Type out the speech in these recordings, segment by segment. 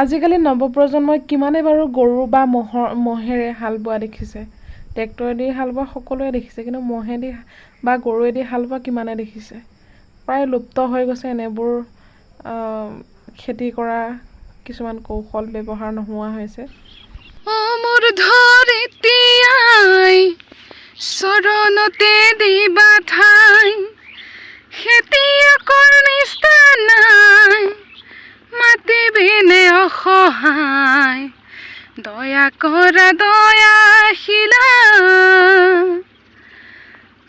আজিকালি নৱপ্ৰজন্মই কিমানে বাৰু গৰু বা মহেৰে হাল বোৱা দেখিছে? ট্ৰেক্টৰেদি হাল বোৱা সকলোৱে দেখিছে, কিন্তু মহেদি বা গৰুৱেদি হাল বোৱা কিমানে দেখিছে? প্ৰায় লুপ্ত হৈ গৈছে এনেবোৰ খেতি কৰা কিছুমান কৌশল ব্যৱহাৰ নোহোৱা হৈছে। মোৰ ধৰিত্ৰী আই চৰণতে দিবা ঠাই, খেতিয়কৰ নিষ্ঠা নাই, মাতিবিনে অসহায়, দয়া কৰা দয়াশীলা,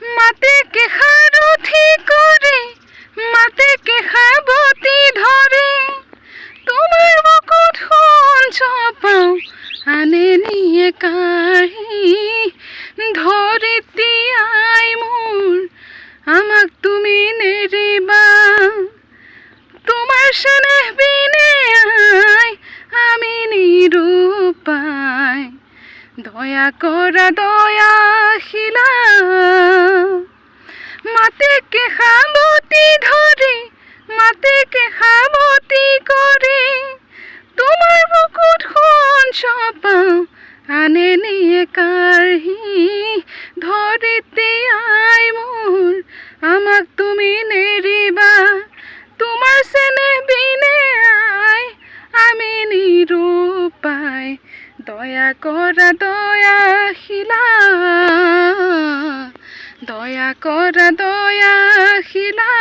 মাটিকে সাৰথি কৰি, মাটিকে সাৱটি ধৰি, তোমাৰ বুকুত সোণ চপাও আনে নিয়ে কাঢ়ি। ধৰিত্ৰী আই মোৰ, আমাক তুমি নেৰিবা, তোমাৰ চেনেহ বিনে আই আমি নিৰুপায়, দয়া কৰা দয়াশীলা, মাটিকে সাৱটি ধৰি, মাটিকে সাৱটি কৰি, তোমাৰ বুকুত সোণ চপাও আনে নিয়ে কাঢ়ি। ধৰিত্ৰী আই মোৰ, আমাক তুমি নেৰিবা, তোমাৰ চেনেহ বিনে আই আমি নিৰুপায়, দয়া কৰা দয়াশীলা, দয়া কৰা দয়াশীলা।